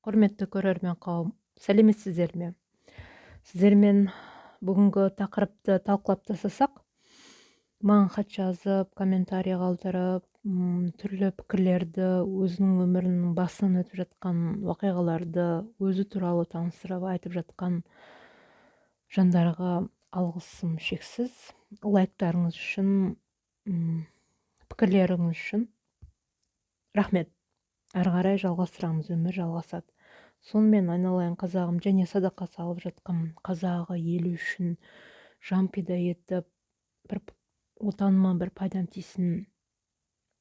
Құрметті көрермен қауым, сәлеметсіздер ме? Сіздермен бүгінгі тақырыпты талқылап тастасақ, маған хат жазып, комментарий қалдырып, түрлі пікірлерді, өзінің өмірінің басынан өтіп жатқан оқиғаларды өзі туралы таныстырып айтып жатқан жандарға алғысым шексіз. Лайктарыңыз үшін, пікірлеріңіз үшін рахмет. Әрі қарай жалғастырамыз, өмір жалғасады. Сонымен айналайын қазағым, және садақа салып жатқан қазағы елі үшін жан пида етіп, бір отаныма бір пайдам тисін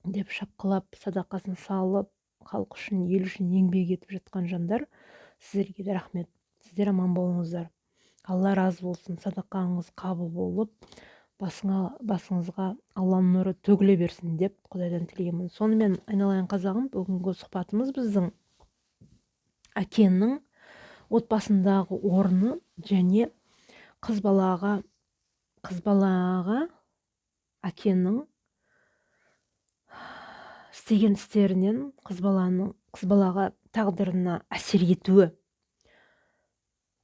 деп шапқылап, садақасын салып, халық үшін, ел үшін еңбек етіп жатқан жандар, сіздерге де рахмет. Сіздер аман болыңыздар. Алла разы болсын, садақаңыз қабыл болып, басыңызға Алланың нұры төгіле берсін деп Құдайдан тілеймін. Сонымен айналайын қазағым, бүгінгі сұхбатымыз біздің әкенің отбасындағы орны және қыз балаға әкенің істеген істерінен қыз балаға тағдырына әсер етуі,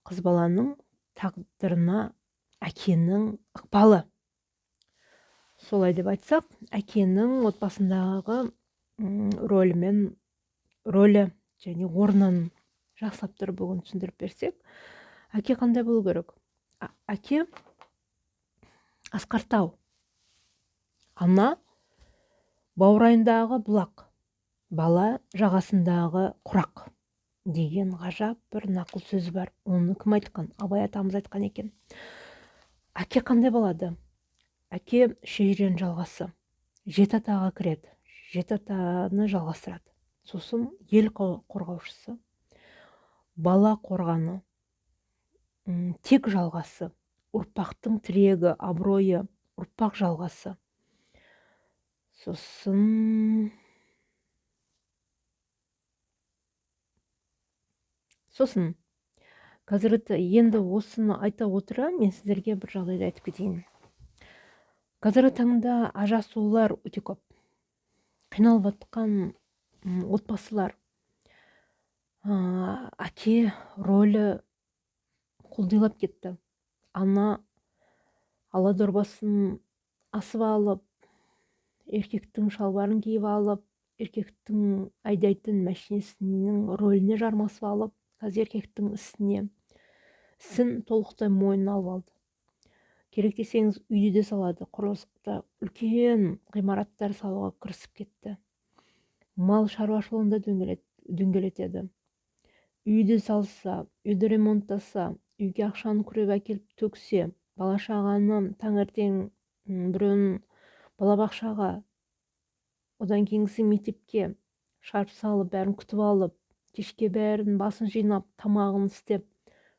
қыз баланың тағдырына әкенің ықпалы. Солай деп айтсақ, әкенің отбасындағы рөлі және орнын жақсылап тұрып бүгін түсіндіріп берсек, әке қандай болу керек? Әке асқар тау, ана баурайындағы бұлақ, бала жағасындағы құрақ деген ғажап бір нақыл сөз бар. Оны кім айтқан? Абай атамыз айтқан екен. Әке қандай болады? Әке шежірен жалғасы, жеті атаға кіреді, жеті атаны жалғастырады. Сосын ел қорғаушысы, бала қорғаны, тек жалғасы, ұрпақтың тірегі, абыройы, ұрпақ жалғасы. Сосын қазіргі енді осыны айта отыра, мен сіздерге бір жағдайды айтып кетейін. Қазіргі таңда ажасулар өте көп. Қиналып жатқан отбасылар. Әке рөлі құлдилап кетті. Ана ала дорбасын асып алып, еркектің шалбарын киіп алып, еркектің айдайтын машинесінің рөліне жармасып алып, қазір еркектің ісін толықтай мойнына алып алды. Керек десеңіз үйде де салады, құрылыста үлкен ғимараттар салуға кірісіп кетті. Мал шаруашылығында дөңгелетеді. Үйді салса, үйді ремонттаса, үйге ақшаны күреп әкеліп төксе, бала шағаны таңертең біреуін балабақшаға, одан кейінгісі мектепке шарп салып, бәрін күтіп алып, кешке бәрін басын жинап, тамағын істеп,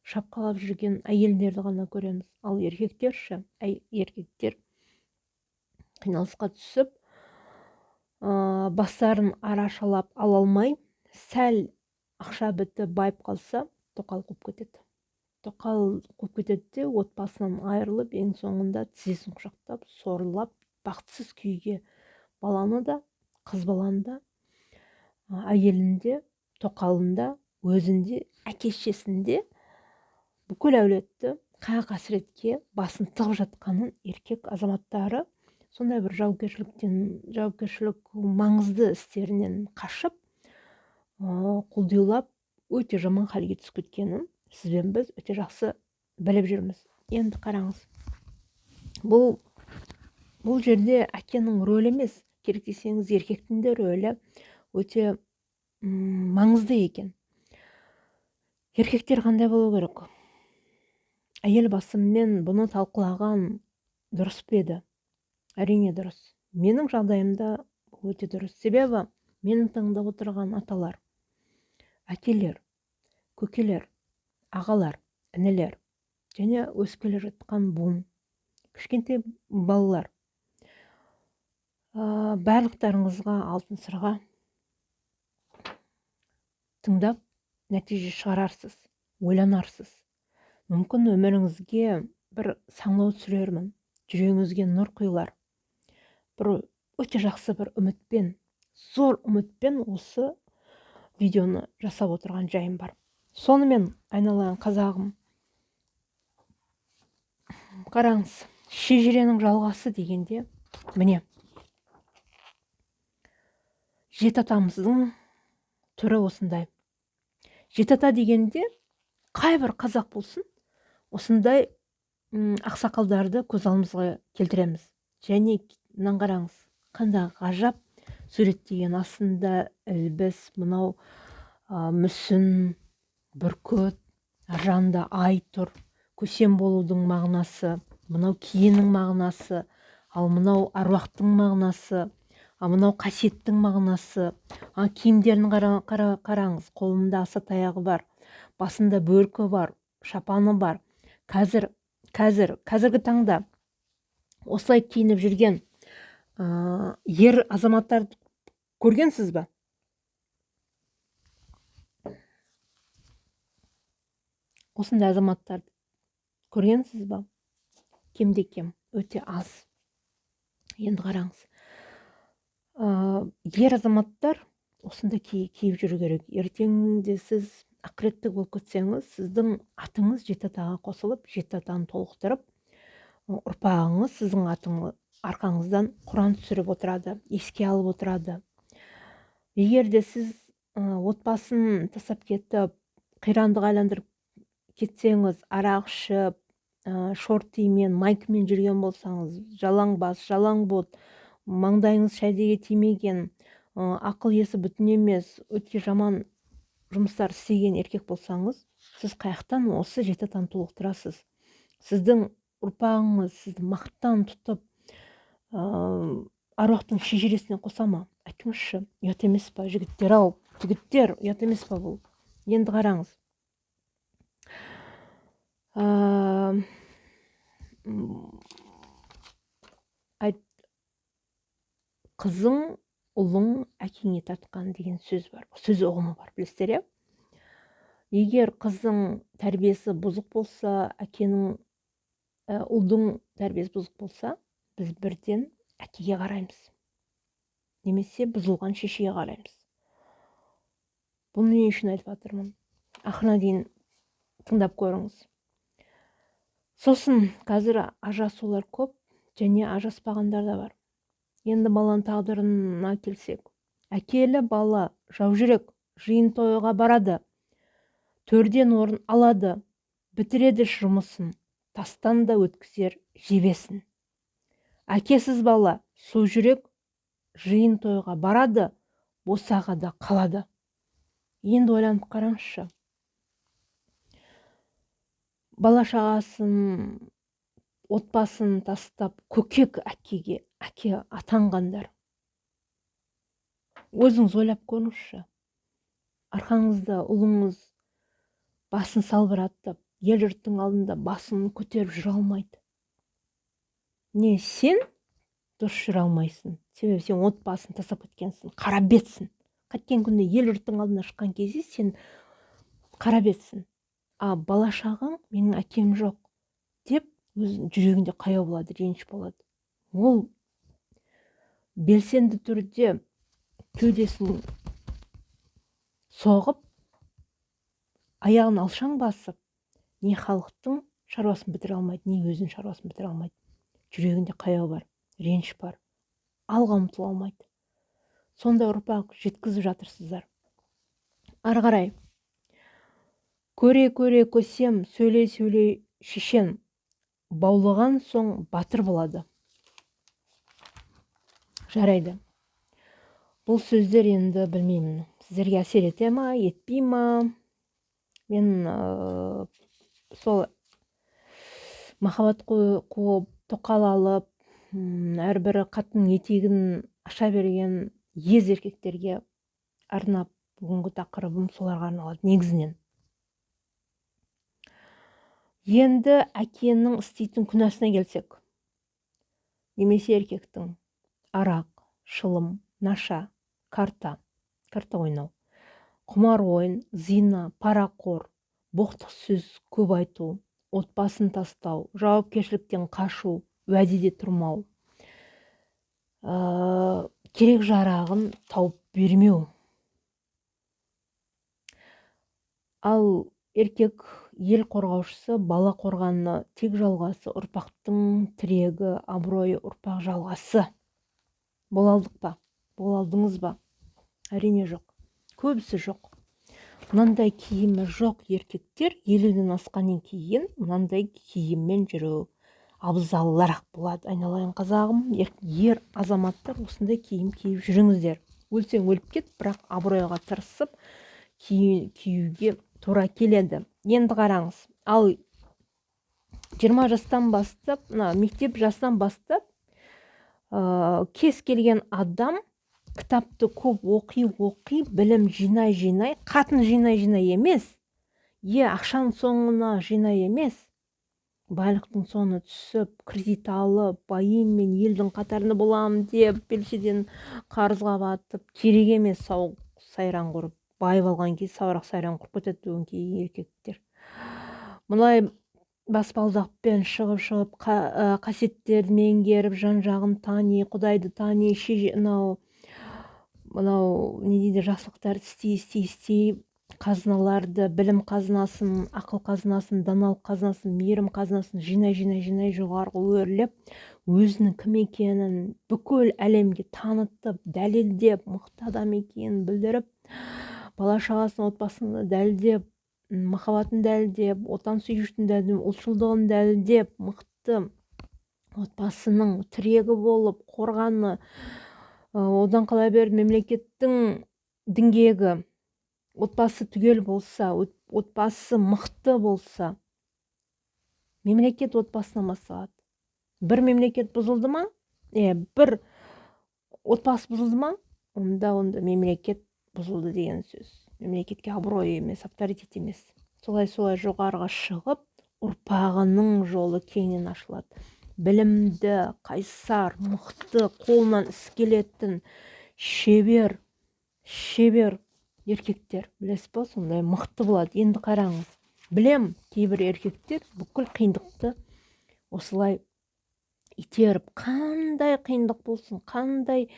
шапқалап жүрген әйелдерді ғана көреміз. Ал еркектер қиналысқа түсіп, бастарын арашалап ала алмай, сәл ақша бітіп байып қалса, тоқал қуып кетеді. Тоқал қуып кетеді де, отбасынан айырылып, ең соңында тізесін құшақтап, сорлап, бақытсыз күйге баланы да, қыз баланы да, әйелінде, тоқалында, өзінде, әке-шешесінде бүкіл әулетті қайғы-қасіретке басын тығып жатқанын еркек азаматтары сондай бір жауапкершілік маңызды істерінен қашып, құлдилап, өте жаман халге түсіп кеткенін сізбен біз өте жақсы біліп жүрміз. Енді қараңыз, бұл жерде әкенің рөлі емес, керек десеңіз еркектің де рөлі өте маңызды екен. Еркектер қандай болу керек? Әйел басыммен бұны талқылаған дұрыс па еді? Әрине дұрыс. Менің жағдайымда өте дұрыс. Себебі менің тыңдап отырған аталар, әкелер, көкелер, ағалар, інілер және өсіп келе жатқан буын, кішкентай балалар, барлықтарыңызға алтын сырға тыңдап нәтиже шығарарсыз, ойланарсыз. Мүмкін өміріңізге бір саңлау түсірермін, жүрегіңізге нұр құйылар. Бір өте жақсы бір үмітпен, зор үмітпен осы видеоны жасап отырған жайым бар. Сонымен айналайын қазағым, қараңыз, шежіренің жалғасы дегенде, міне, жеті атамыздың түрі осындай. Жеті ата дегенде қай бір қазақ болсын, осындай ақсақалдарды көз алдымызға келтіреміз. Және мынаны қараңыз, қандай ғажап суреттеген, астында ілбіс, мынау мүсін, бүркіт, аржағында ай тұр, көсем болудың мағынасы, мынау киенің мағынасы, ал мынау аруақтың мағынасы, ал мынау қасиеттің мағынасы. Киімдерін қараңыз, қолында аса таяғы бар, басында бөркі бар, шапаны бар. Қазіргі таңда осылай киініп жүрген ер азаматтарды көргенсіз ба? Осындай азаматтарды көргенсіз ба? Кемде-кем, өте аз. Енді қараңыз, ер азаматтар осында киіп жүру керек. Ертеңде сіз ақыретте болып кетсеңіз, сіздің атыңыз жеті атаға қосылып, жеті атаны толықтырып, ұрпағыңыз сіздің арқаңыздан Құран түсіріп отырады, еске алып отырады. Егер де сіз отбасын тастап кетіп, қирандық айландырып кетсеңіз, арақ ішіп, шортимен, майкамен жүрген болсаңыз, жалаң бас, жалаң бот, маңдайыңыз шәйдеге тимеген, ақыл есі бүтін емес, өте жаман жұмыстар істеген еркек болсаңыз, сіз қаяқтан осы жеті атаны толықтырасыз? Сіздің ұрпағыңыз сізді мақтан тұтып, аруақтың шежіресіне қоса ма? Айтыңызшы, ұят емес па, жігіттер-ау? Жігіттер, ұят емес па бұл? Енді қараңыз. Қызың ұлың әкеңе тартқан деген сөз бар. Сөз ұғымы бар, білесіздер, иә? Егер қызың тәрбиесі бұзық болса, ұлдың тәрбиесі бұзық болса, біз бірден әкеге қараймыз. Немесе бұзылған шешеге қараймыз. Бұны не үшін айтып жатырмын? Ақырына дейін тыңдап көріңіз. Сосын қазір ажырасулар көп, және ажыраспағандар да бар. Енді баланың тағдырына келсек, әкелі бала жаужүрек жиын тойға барады, төрден орын алады, бітіреді жұмысын, тастан да өткізер жебесін. Әкесіз бала су жүрек жиын тойға барады, босағада қалады. Енді ойланып қараңызшы. Бала шағасын, отбасын тастап, көкек әкеге, әке атанғандар. Өзіңіз ойлап көріңізші. Арқаңызда ұлыңыз басын салбыратып, ел жұрттың алдында басын көтеріп жүре алмайды. Не, сен дұрыс жүре алмайсың. Себебі сен отбасын тастап кеткенсің, қара бетсің. Қайткен күнде ел жұрттың алдына шыққан кезде сен қара бетсің. Бала шағаң менің әкем жоқ деп, өзінің жүрегінде қаяу болады, реніш болады. Ол белсенді түрде кеудесін соғып, аяғын алшаң басып, не халықтың шаруасын бітіре алмайды, не өзінің шаруасын бітіре алмайды. Жүрегінде қаяу бар, реніш бар, алға ұмтыла алмайды. Сондай ұрпақ жеткізіп жатырсыздар. Ары қарай, көре-көре көсем, сөйлей-сөйлей шешен, баулыған соң батыр болады. Жарайды. Бұл сөздер енді білмеймін, сіздерге әсер ете ма, етпей ма? Мен сол махаббат қуып, тоқал алып, әрбір қатын етегін аша берген ез еркектерге арнап, бүгінгі тақырыбым соларға арналады негізінен. Енді әкенің істейтін күнәсіне келсек, немесе еркектің арақ, шылым, наша, карта ойнау, құмар ойын, зина, парақор, боқтық сөз көп айту, отбасын тастау, жауапкершіліктен қашу, уәдеде тұрмау, керек жарағын тауып бермеу. Ал еркек ел қорғаушысы, бала қорғаны тек жалғасы, ұрпақтың тірегі, абыройы, ұрпақ жалғасы. Бола алдық па? Бола алдыңыз ба? Әрине жоқ. Көбісі жоқ. Мынандай киімі жоқ еркектер 50-ден асқаннан кейін мынандай киіммен жүру абзалырақ болады. Айналайын қазағым, ер азаматтар осындай киім киіп жүріңіздер. Өлсең өліп кет, бірақ абыройға тырысып киюге тура келеді. Енді қараңыз, ал 20 жастан бастап, мектеп жасынан бастап кез келген адам кітапты көп оқи, білім жинай, қатын жинай емес, ақшаның соңына жинай емес, байлықтың соңына түсіп, кредит алып, байым мен елдің қатарында боламын деп, белшеден қарызға батып, керек емес сауық сайран құрып, байып алған кез саурақ сайран құрып кетеді бүгін кей еркектер. Мұндай баспалдақпен шығып қасиеттерді меңгеріп, жан-жағын тани, Құдайды тани, мынау не дейді, жақсылықтарды істей, қазыналарды, білім қазынасын, ақыл қазынасын, даналық қазынасын, мейірім қазынасын жинай жоғарғы өрлеп, өзінің кім екенін бүкіл әлемге танытып, дәлелдеп, мықты адам екенін білдіріп, бала шағасын, отбасын дәлелдеп, махаббатын дәлелдеп, отан сүйгіштігін дәлелдеп, ұлтшылдығын дәлелдеп, мықты отбасының тірегі болып, қорғаны, одан қала берді, мемлекеттің діңгегі, отбасы түгел болса, отбасы мықты болса, мемлекет отбасынан басталады. Бір мемлекет бұзылды ма, бір отбасы бұзылды ма, онда мемлекет бұзылды деген сөз. Мемлекетке абырой емес, авторитет емес. Солай жоғарыға шығып, ұрпағының жолы кеңінен ашылады. Білімді, қайсар, мықты, қолынан іс келетін, шебер еркектер, білесіз ба, сондай мықты болады. Енді қараңыз, білем, кейбір еркектер бүкіл қиындықты осылай итеріп, қандай қиындық болсын, қандай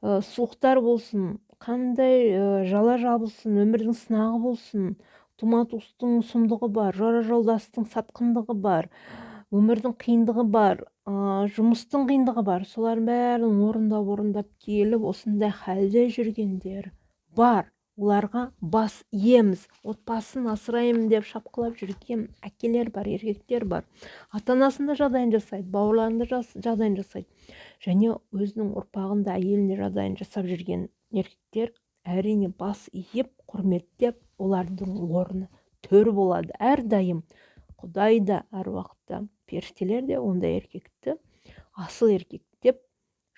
суықтар болсын, қандай жала жабылсын, өмірдің сынағы болсын, тума-туыстың сұмдығы бар, жора жолдастың сатқындығы бар, өмірдің қиындығы бар, жұмыстың қиындығы бар. Солардың бәрін орындап келіп, осындай халде жүргендер бар. Оларға бас иеміз, отбасын асыраймын деп шапқылап жүрген әкелер бар, еркектер бар. Ата-анасында жағдайын жасайды, бауырларында жағдайын жасайды. Және өзінің ұрпағында, әйеліне жағдайын жасап жүрген еркектер әрине бас иіп, құрметтеп, олардың орны төр болады. Әрдайым Құдай да, әр уақытта періштелер де ондай еркекті асыл еркек деп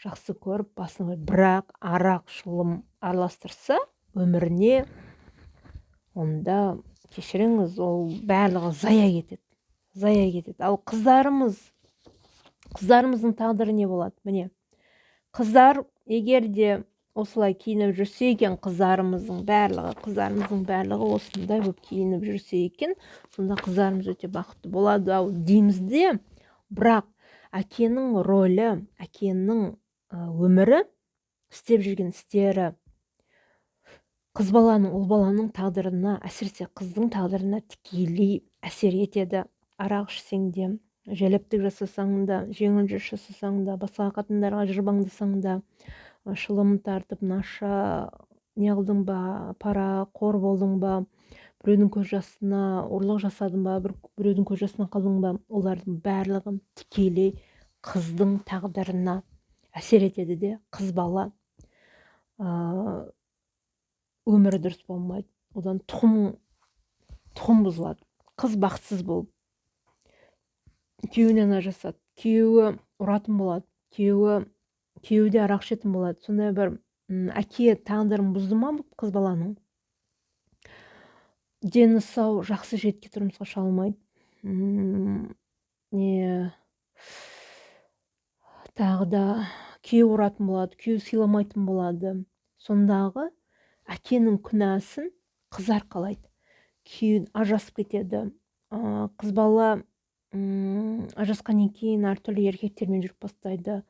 жақсы көріп басына. Бірақ арақ, шылым араластырса өміріне, онда кешіріңіз, ол барлығы зая кетеді. Ал қыздарымыздың тағдыры не болады? Міне, қыздар егер де осылай киініп жүрсе екен, қыздарымыздың барлығы осындай болып киініп жүрсе екен, сонда қыздарымыз өте бақытты болады ау дейміз де. Бірақ әкенің рөлі, әкенің өмірі, істеп жүрген істері қыз баланың, ұл баланың тағдырына, әсіресе қыздың тағдырына тікелей әсер етеді. Арақ ішсең де, жәлептік жасасаң да, жеңіл жүріс жасасаң да, басқа қатындарға жырбаңдасаң да, шылым тартып, наша неғылдың ба, пара қор болдың ба, біреудің көз жасына ұрлық жасадың ба, біреудің көз жасына қалдың ба, олардың барлығы тікелей қыздың тағдырына әсер етеді де, қыз бала өмірі дұрыс болмайды. Одан тұқым бұзылады. Қыз бақытсыз болып, күйеуінен ажырасады, күйеуі ұратын болады, күйеуі де арақ ішетін болады. Сондай бір әке тағдырын бұзды ма қыз баланың? Дені сау, жақсы жетке тұрмысқа шыға алмайды. Тағы да күйеуі ұратын болады, күйеуі сыйламайтын болады. Сондағы әкенің күнәсін қыз арқалайды. Күйеуі ажырасып кетеді. Қыз бала ажырасқаннан кейін әртүрлі еркектермен жүріп бастайды.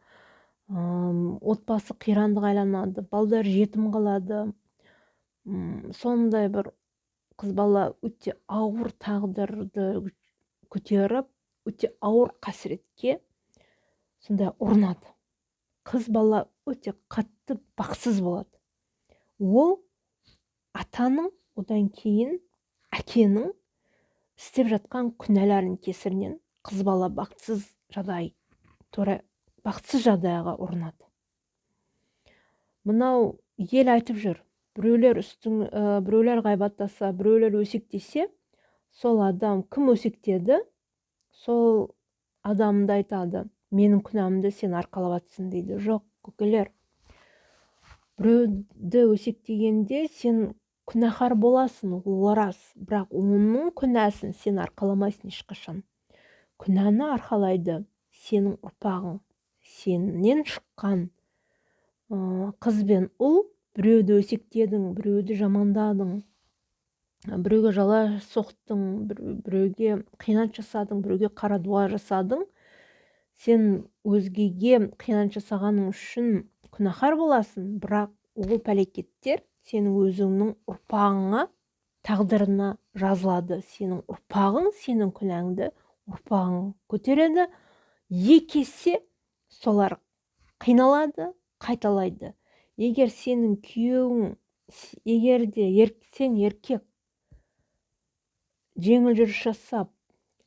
Отбасы қирандыға айланады, балдар жетім қалады. Сондай бір қыз бала өте ауыр тағдырды көтеріп, өте ауыр қасіретке сондай ұрынады. Қыз бала өте қатты бақытсыз болады. Ол атаның, одан кейін әкенің істеп жатқан күнәларының кесірінен қыз бала бақытсыз жағдайға ұрынады. Мынау ел айтып жүр, біреулер ғайбаттаса, біреулер өсектесе, сол адам кім өсектеді, сол адамды айтады, менің күнәмді сен арқалап жатсың дейді. Жоқ, көкелер, біреуді өсектегенде сен күнәһар боласың, ол рас, бірақ оның күнәсін сен арқаламайсың ешқашан. Күнәні арқалайды сенің ұрпағың, сенен шыққан қыз бен ұл. Біреуді өсектедің, біреуді жамандадың, біреуге жала соқтың, біреуге қиянат жасадың, біреуге қара дуа жасадың. Сен өзгеге қиянат жасағаның үшін күнәһар боласың, бірақ ол пәлекеттер сенің өзіңнің ұрпағыңа, тағдырына жазылады. Сенің ұрпағың сенің күнәңді ұрпағың көтереді. Екі есе солар қиналады, қайталайды. Егер сенің күйеуің, егер де сен еркек жеңіл жүріс жасап,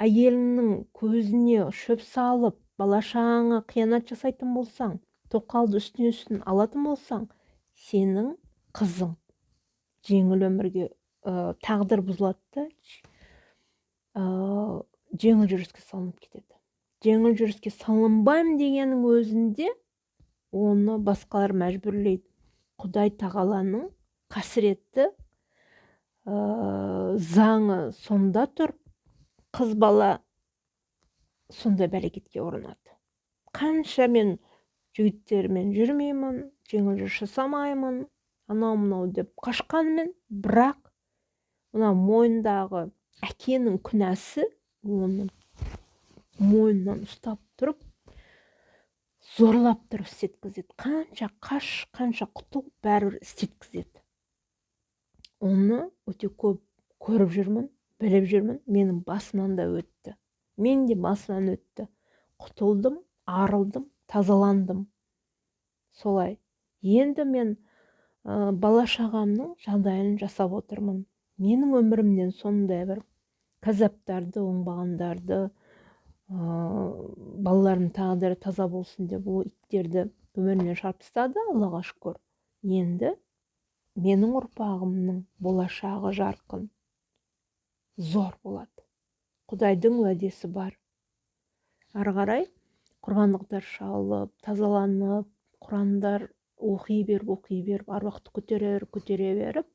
әйеліңнің көзіне шөп салып, бала-шағаңа қиянат жасайтын болсаң, тоқалды үстіне алатын болсаң, сенің қызың жеңіл өмірге тағдыр бұзылады, жеңіл жүріске салынып кетеді. Жеңіл жүріске салынбаймын дегеннің өзінде оны басқалар мәжбүрлейді. Құдай тағаланың қасіретті заңы сонда тұр, қыз бала сондай бәлекетке ұрынады. Қанша мен жігіттермен жүрмеймін, жеңіл жүріс жасамаймын, анау-мынау деп қашқанмен, бірақ мына мойнындағы әкенің күнәсі оны мойнынан ұстап тұрып, зорлап тұрып істеткізеді. Қанша қаш, қанша құтыл, бәрібір істеткізеді. Оны өте көп көріп жүрмін, біліп жүрмін. Менің басынан да өтті. Мен де басынан өтті. Құтылдым, арылдым, тазаландым. Солай. Енді мен бала-шағамның жағдайын жасап отырмын. Менің өмірімнен сондай бір кәзаптарды, оңбағандарды, балалардың тағдыры таза болсын деп ол иттерді өмірінен шығарып тастады, Аллаға шүкір. Енді менің ұрпағымның болашағы жарқын, зор болады. Құдайдың уәдесі бар. Ары қарай құрбандықтар шалып, тазаланып, құрандар оқи беріп, аруақты көтере беріп,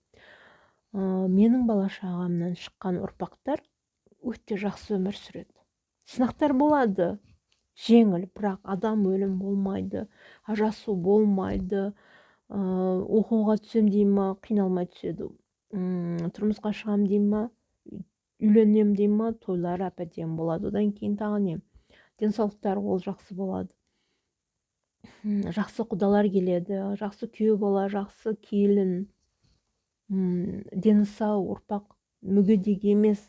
менің бала-шағамнан шыққан ұрпақтар өте жақсы өмір сүреді. Сынақтар болады, жеңіл, бірақ адам өлім болмайды, ажасу болмайды, оқуға түсем дей ма, қиналмай түседі, тұрмысқа шығам дей ма, үйленем дей ма, тойлар әп-әдемі болады. Одан кейін тағы не? Денсаулықтар ол жақсы болады. Жақсы құдалар келеді, жақсы күйеу бала, жақсы келін, дені сау ұрпақ, мүгедек емес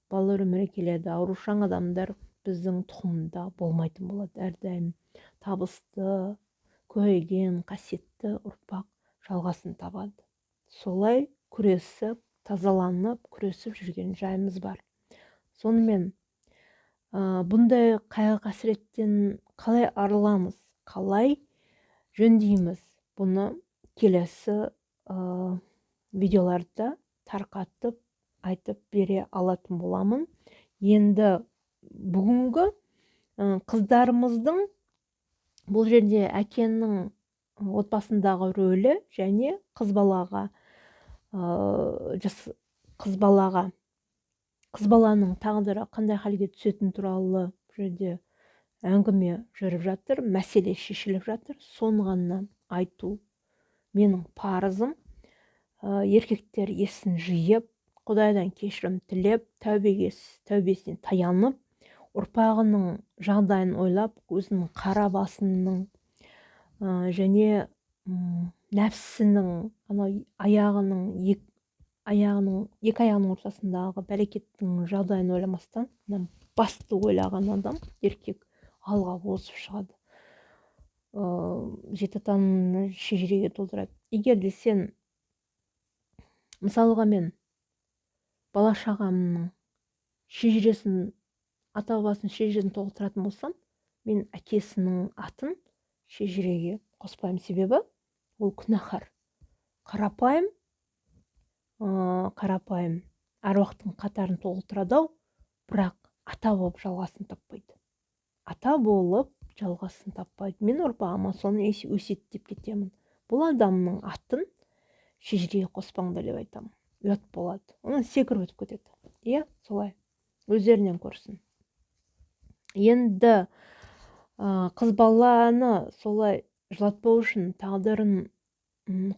балалар өмірге келеді. Аурушаң адамдар біздің тұқымда болмайтын болады. Әрдайым табысты, көйген, қасиетті ұрпақ жалғасын табады. Солай күресіп, тазаланып, күресіп жүрген жайымыз бар. Сонымен бұндай қайғы қасіреттен қалай арыламыз, қалай жөндейміз, бұны келесі видеоларда тарқатып айтып бере алатын боламын. Енді бүгінгі қыздарымыздың бұл жерде әкенің отбасындағы рөлі және қыз баланың тағдыры қандай халге түсетін туралы бұл жерде әңгіме жүріп жатыр, мәселе шешіліп жатыр. Соны ғана айту менің парызым. Еркектер есін жиып, Құдайдан кешірім тілеп, тәубесіне таянып, ұрпағының жағдайын ойлап, өзінің қара басының және нәпсінің екі аяғының ортасындағы бәрекеттің жағдайын ойламастан басты ойлаған адам еркек алға озып шығады, жеті атаны шежіреге толтырады. Егер де сен мысалға мен бала шағамның шежіресін, ата бабасының шежіресін толтыратын болсам, мен әкесінің атын шежіреге қоспаймын. Себебі ол күнәһар, қарапайым аруақтың қатарын толтырады, бірақ ата болып жалғасын таппайды. Ата болып жалғасын таппайды. Мен ұрпағыма соны өсиеттеп кетемін. Бұл адамның атын шежіреге қоспаңдар деп айтамын. Ұят болады. Оны секіріп өтіп кетеді. Иә, солай. Өздерінен көрсін. Енді қыз баланы солай жылатпау үшін, тағдырын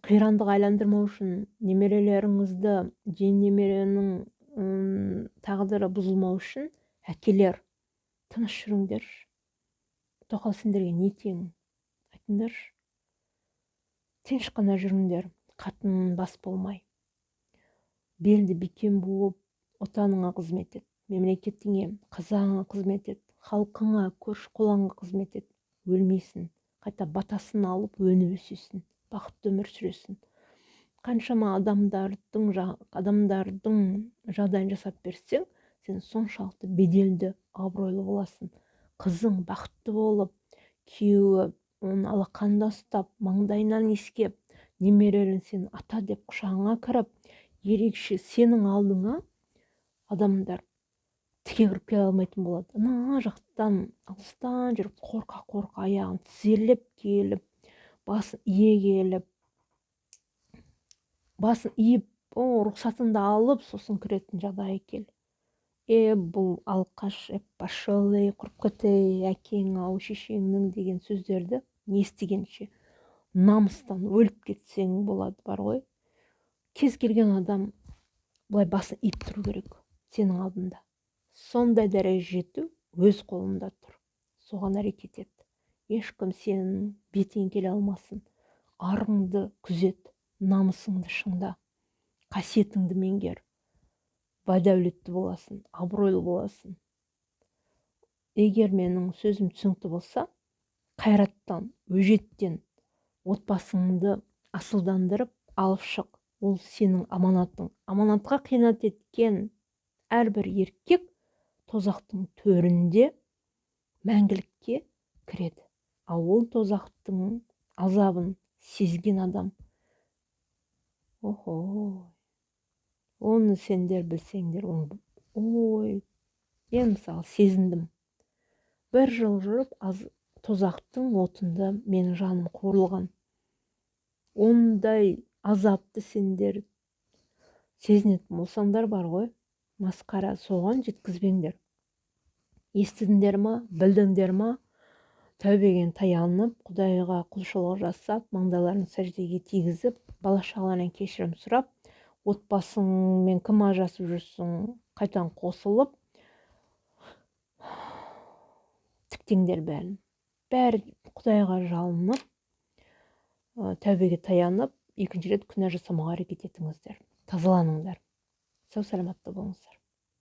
қирандық айландырмау үшін, немерелеріңізді, немеренің тағдыры бұзылмау үшін, әкелер, тыныш жүріңдер. Тоқал сендерге не тең? Айтыңдаршы. Тыныш қана жүріңдер, қатын бас болмай. Белді бекем буып, отаныңа қызмет ет, мемлекетіңе, қазағыңа қызмет ет, халқыңа, көрші-қолаңға қызмет ет. Өлмейсің, қайта батасын алып, өніп өсесің, бақытты өмір сүресің. Қаншама адамдардың жағдайын жасап берсең, сен соншалықты беделді, абыройлы боласың. Қызың бақытты болып, күйеуі оны алақанда ұстап, маңдайынан иіскеп, немерелерің сен ата деп құшағыңа кіріп, ерекше сенің алдыңа адамдар тіке кіріп келе алмайтын болады. Ана жақтан, алыстан жүріп, қорқа аяғын тізерлеп келіп, басын ие келіп, басын иіп, рұқсатыңды алып, сосын кіретін жағдай кел. Бұл алқаш, пошел, құрып кетей, әкең-ау, шешеңнің деген сөздерді естігенше намыстан өліп кетсең болады, бар ғой. Кез келген адам бұлай басын иіп тұру керек сенің алдында. Сондай дәреже жету өз қолында тұр. Соған әрекет ет. Ешкім сенің бетіңе келе алмасын. Арыңды күзет, намысыңды шыңда, қасиетіңді меңгер. Бадәулетті боласың, абыройлы боласың. Егер менің сөзім түсінікті болса, қайраттан, өжеттен отбасыңды асылдандырып алып шық. Ол сенің аманатың. Аманатқа қиянат еткен әрбір еркек тозақтың төрінде мәңгілікке кіреді. Ал ол тозақтың азабын сезген адам, оны сендер білсеңдер, мен мысалы сезіндім. Бір жыл жүріп, тозақтың отында менің жаным қуырылған. Ондай азапты сендер сезінетін болсаңдар, бар ғой, масқара, соған жеткізбеңдер. Естідіңдер ма, білдіңдер ма? Тәубеге таянып, Құдайға құлшылық жасап, маңдайларын сәждеге тигізіп, бала-шағаларынан кешірім сұрап, отбасыңмен кім ажырасып жүрсің, қайтадан қосылып, тіктеңдер бәрін. Бәрі Құдайға жалынып, тәубеге таянып, екінші рет күнә жасамауға әрекет етіңіздер. Тазаланыңдар. Сау саламатта болыңыздар.